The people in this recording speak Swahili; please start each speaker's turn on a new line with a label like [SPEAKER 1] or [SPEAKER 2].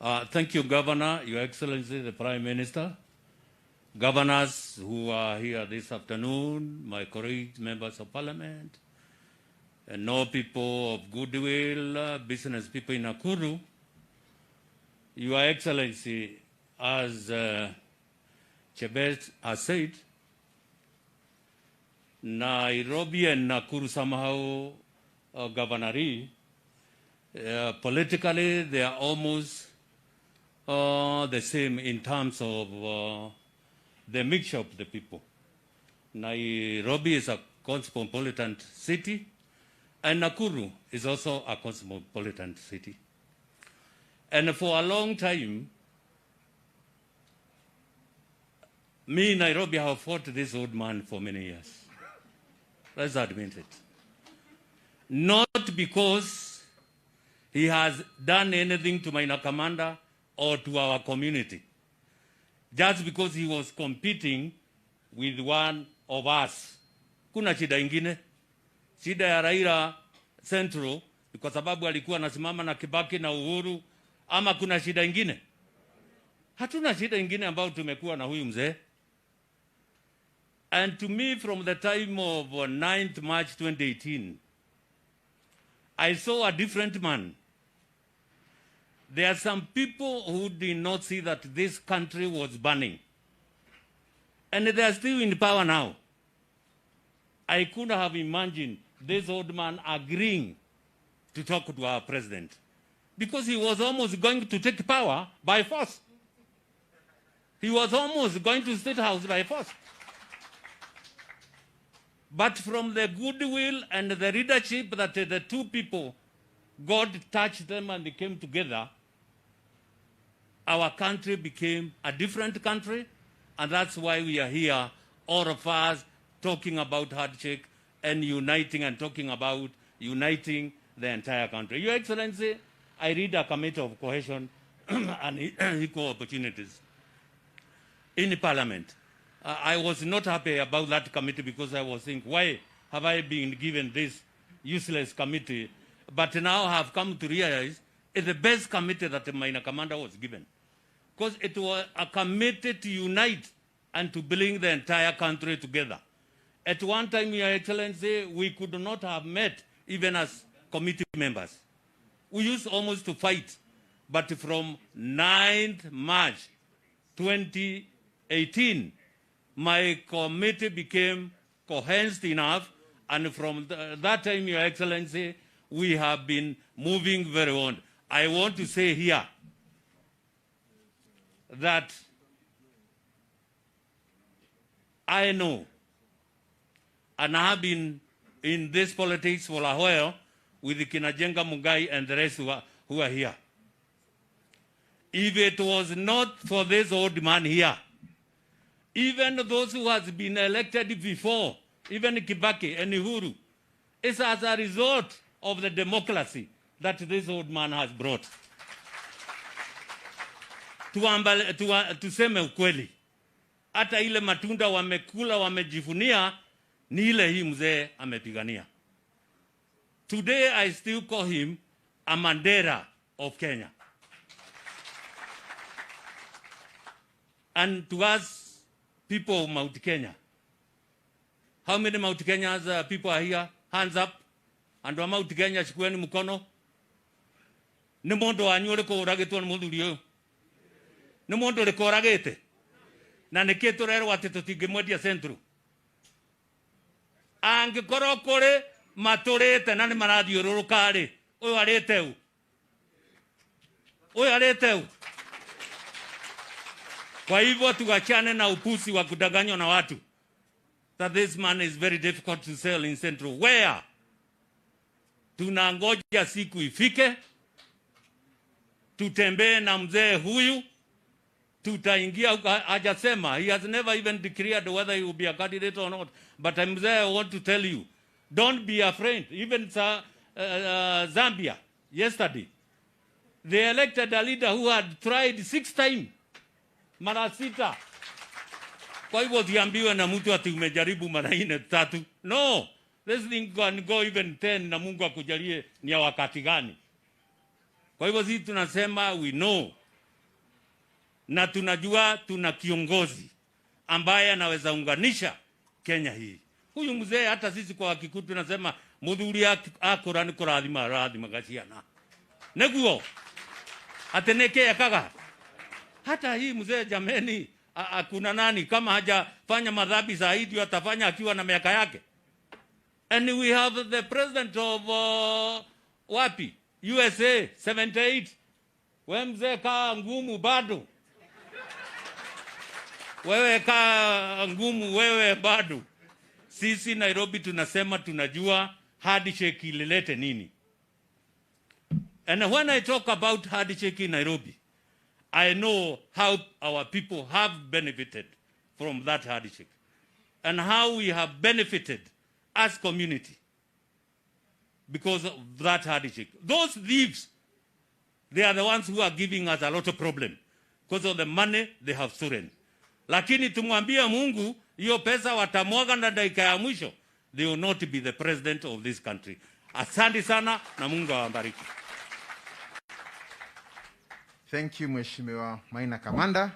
[SPEAKER 1] Thank you, Governor, Your Excellency, the Prime Minister, governors who are here this afternoon, my colleagues, members of Parliament, and all people of goodwill, business people in Nakuru. Your Excellency, as Chebet has said, Nairobi and Nakuru somehow, Governor, politically they are almost the same in terms of the mixture of the people. Nairobi is a cosmopolitan city, and Nakuru is also a cosmopolitan city. And for a long time, me in Nairobi have fought this old man for many years. Let's admit it. Not because he has done anything to Maina Commander or to our community. Just because he was competing with one of us. Kuna shida ingine. Shida ya Raila Central, kwa sababu alikuwa anasimama na Kibaki na Uhuru, ama kuna shida ingine? Hatuna shida ingine ambayo tumekuwa na huyu mzee. And to me, from the time of 9th March 2018, I saw a different man. There are some people who did not see that this country was burning. And they are still in power now. I couldn't have imagined this old man agreeing to talk to our president, because he was almost going to take power by force. He was almost going to State House by force. But from the goodwill and the leadership that the two people, God touched them and they came together, our country became a different country, and that's why we are here, all of us, talking about handshake and uniting and talking about uniting the entire country. Your Excellency, I lead a committee of cohesion and equal opportunities in Parliament. I was not happy about that committee because I was thinking, why have I been given this useless committee? But now I have come to realize it's the best committee that Maina Commander was given. Because it was a committee to unite and to bring the entire country together. At one time, Your Excellency, we could not have met even as committee members. We used almost to fight. But from 9th March 2018, my committee became coherent enough, and from that time, Your Excellency, we have been moving very on. I want to say here that I know, and I have been in this politics for a while with Kinajenga Mugai and the rest who are here. If it was not for this old man here, even those who has been elected before, even Kibaki and Uhuru, it's as a result of the democracy that this old man has brought. Tuseme ukweli, hata ile matunda wamekula wamejivunia ni ile hii mzee amepigania. Today I still call him a Mandela of Kenya. And to us, people of Mount Kenya, how many Mount Kenyans people are here? Hands up. And Mount Kenya chikueni mkono. Ni mondo anyole ko uragete on mundu rio. Ni mondo le ko uragete. Na neketo rero wateto tigemodia centro. Ange korokore matorete nani maradio rorokare. Oyo areteu. Oyo areteu. Kwa hivyo tuachane na upusi wa kudanganywa na watu. That this man is very difficult to sell in Central. Where? Tunangoja siku ifike. Tutembee na mzee huyu. Tutaingia hajasema. He has never even declared whether he will be a candidate or not. But mzee, I want to tell you, don't be afraid. Even Zambia, yesterday, they elected a leader who had tried 6 times. Mara 6. Kwa hivyo ziambiwe na mtu ati umejaribu mara 4 3. No, this thing can go even 10 na Mungu akujalie ni ya wakati gani. Kwa hivyo sisi tunasema we know na tunajua tuna kiongozi ambaye anaweza unganisha Kenya hii. Huyu mzee hata sisi kwa Wakikuyu tunasema muthuri akora ni kurathima rathima gaciana. Neguo ateneke akaga. Hata hii mzee jameni, kuna nani kama hajafanya madhambi zaidi atafanya akiwa na miaka yake? And we have the president of wapi? USA 78. Wewe mzee kaa ngumu bado. Wewe kaa ngumu wewe bado. Sisi Nairobi tunasema tunajua handshake ililete nini. And when I talk about handshake in Nairobi, I know how our people have benefited from that handshake and how we have benefited as community because of that handshake. Those thieves, they are the ones who are giving us a lot of problem because of the money they have stolen. Lakini tumwambia Mungu, hiyo pesa watamwaga na dakika ya mwisho. They will not be the president of this country. Asante sana na Mungu awabariki.
[SPEAKER 2] Thank you, Mheshimiwa Maina Kamanda.